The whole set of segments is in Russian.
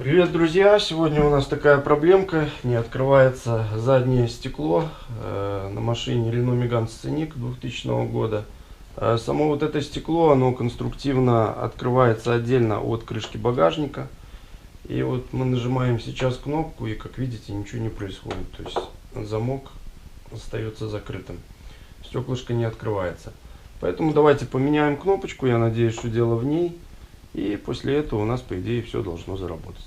Привет, друзья! Сегодня у нас такая проблемка. Не открывается заднее стекло на машине Renault Megane Scenic 2000 года. Само вот это стекло, оно конструктивно открывается отдельно от крышки багажника. И вот мы нажимаем сейчас кнопку, и как видите, ничего не происходит. То есть замок остается закрытым. Стеклышко не открывается. Поэтому давайте поменяем кнопочку. Я надеюсь, что дело в ней. И после этого у нас, по идее, все должно заработать.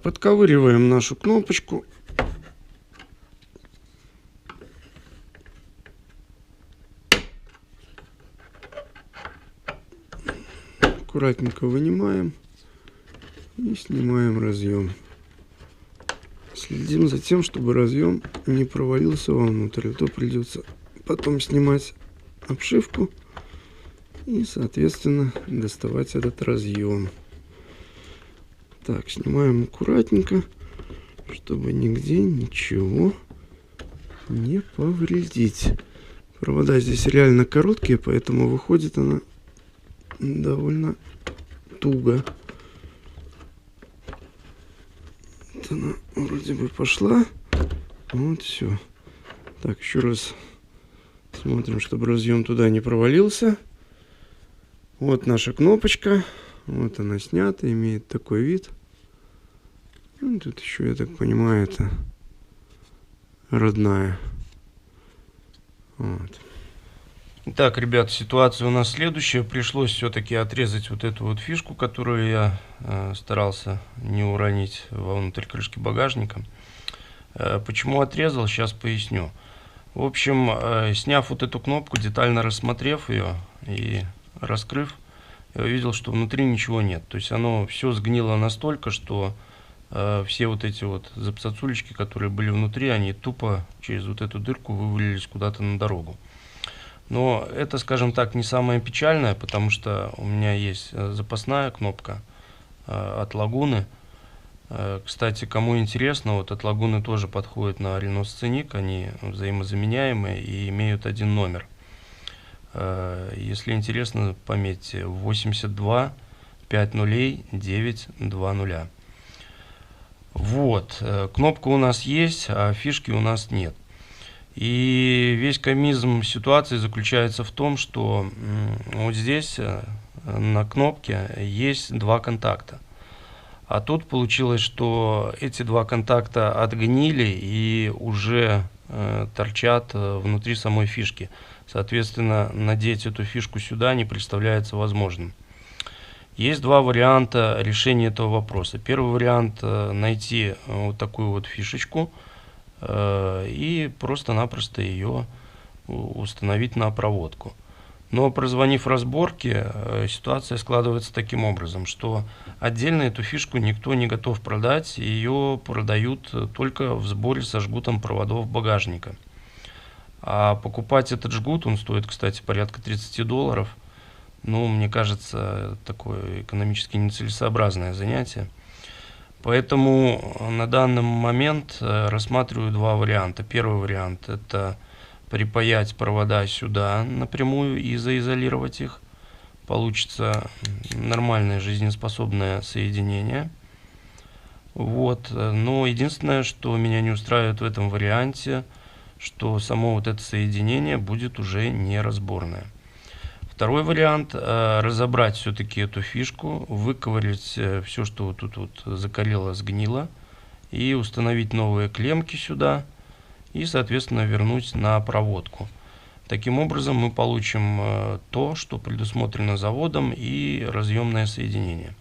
Подковыриваем нашу кнопочку. Аккуратненько вынимаем и снимаем разъем. Следим за тем, чтобы разъем не провалился вовнутрь, а то придется потом снимать обшивку и, соответственно, доставать этот разъем. Так, снимаем аккуратненько, чтобы нигде ничего не повредить. Провода здесь реально короткие, поэтому выходит она довольно туго. Вот она вроде бы пошла. Вот все. Так, еще раз смотрим, чтобы разъем туда не провалился. Вот наша кнопочка. Вот она снята, имеет такой вид. Ну, тут еще, я так понимаю, это родная. Вот. Итак, ребят, ситуация у нас следующая. Пришлось все-таки отрезать вот эту вот фишку, которую я старался не уронить вовнутрь крышки багажника. Почему отрезал, сейчас поясню. В общем, сняв вот эту кнопку, детально рассмотрев ее и раскрыв, я увидел, что внутри ничего нет. То есть оно все сгнило настолько, что все вот эти вот запцацулечки, которые были внутри, они тупо через вот эту дырку вывалились куда-то на дорогу. Но это, скажем так, не самое печальное, потому что у меня есть запасная кнопка от Лагуны. Кстати, кому интересно, вот от Лагуны тоже подходит на Renault Scenic, они взаимозаменяемые и имеют один номер. Если интересно, пометьте 82 50 920. Вот, кнопка у нас есть, а фишки у нас нет. И весь комизм ситуации заключается в том, что вот здесь на кнопке есть два контакта. А тут получилось, что эти два контакта отгнили и уже торчат внутри самой фишки. Соответственно, надеть эту фишку сюда не представляется возможным. Есть два варианта решения этого вопроса. Первый вариант найти вот такую вот фишечку и просто-напросто ее установить на проводку. Но прозвонив разборки, ситуация складывается таким образом, что отдельно эту фишку никто не готов продать, ее продают только в сборе со жгутом проводов багажника. А покупать этот жгут, он стоит, кстати, порядка $30. Ну, мне кажется, такое экономически нецелесообразное занятие. Поэтому на данный момент рассматриваю два варианта. Первый вариант — это припаять провода сюда напрямую и заизолировать их. Получится нормальное жизнеспособное соединение. Вот. Но единственное, что меня не устраивает в этом варианте, что само вот это соединение будет уже неразборное. Второй вариант — разобрать все-таки эту фишку, выковырять все, что вот тут вот закалило, сгнило, и установить новые клемки сюда, и, соответственно, вернуть на проводку. Таким образом мы получим то, что предусмотрено заводом, и разъемное соединение.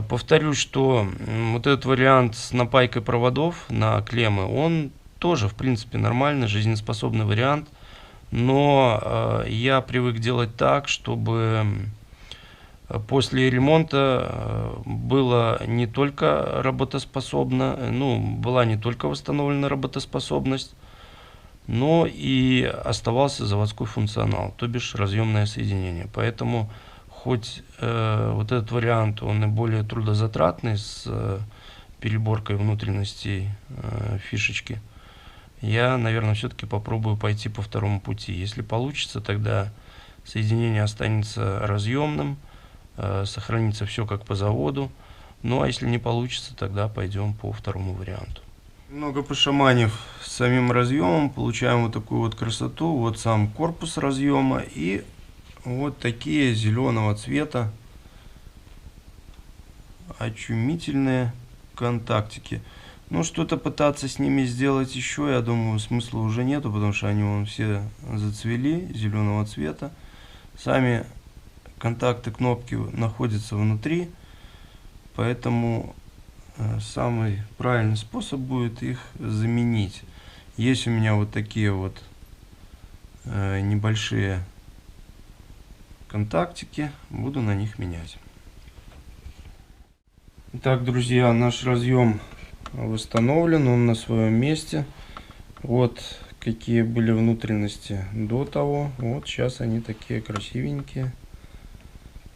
Повторюсь, что вот этот вариант с напайкой проводов на клеммы, он тоже, в принципе, нормальный, жизнеспособный вариант. Но я привык делать так, чтобы после ремонта было не только работоспособно, была не только восстановлена работоспособность, но и оставался заводской функционал, то бишь разъемное соединение. Поэтому хоть вот этот вариант, он и более трудозатратный с переборкой внутренностей фишечки, я, наверное, все-таки попробую пойти по второму пути. Если получится, тогда соединение останется разъемным, сохранится все как по заводу. Ну а если не получится, тогда пойдем по второму варианту. Немного пошаманив с самим разъемом, получаем вот такую вот красоту. Вот сам корпус разъема и вот такие зеленого цвета очумительные контактики. Ну, что-то пытаться с ними сделать еще, я думаю, смысла уже нету, потому что они вон все зацвели зеленого цвета. Сами контакты кнопки находятся внутри, поэтому самый правильный способ будет их заменить. Есть у меня вот такие вот небольшие контактики, буду на них менять. Итак, друзья, наш разъем восстановлен, он на своем месте. Вот какие были внутренности до того. Вот сейчас они такие красивенькие,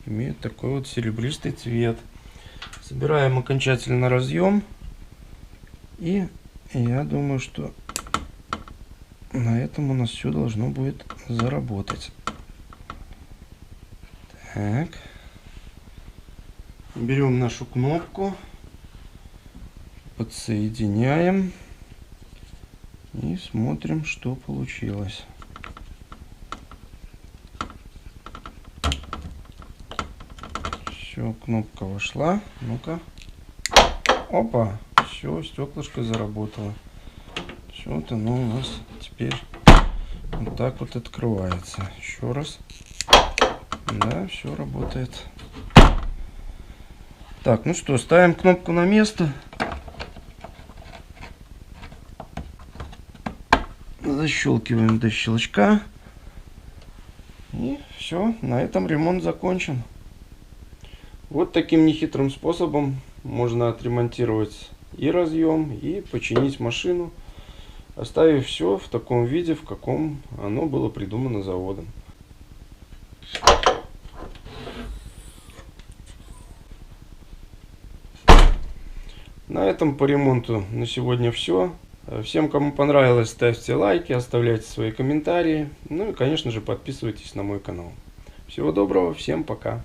имеют такой вот серебристый цвет. Собираем окончательно разъем, и я думаю, что на этом у нас все должно будет заработать. Так, берем нашу кнопку, подсоединяем и смотрим, что получилось. Все, кнопка вошла. Ну-ка. Опа! Все, стеклышко заработало. Все, вот оно у нас теперь вот так вот открывается. Еще раз. Да, все работает. Так, ну что, ставим кнопку на место. Защелкиваем до щелчка. И все, на этом ремонт закончен. Вот таким нехитрым способом можно отремонтировать и разъем, и починить машину, оставив все в таком виде, в каком оно было придумано заводом. На этом по ремонту на сегодня все. Всем, кому понравилось, ставьте лайки, оставляйте свои комментарии. Ну и, конечно же, подписывайтесь на мой канал. Всего доброго, всем пока.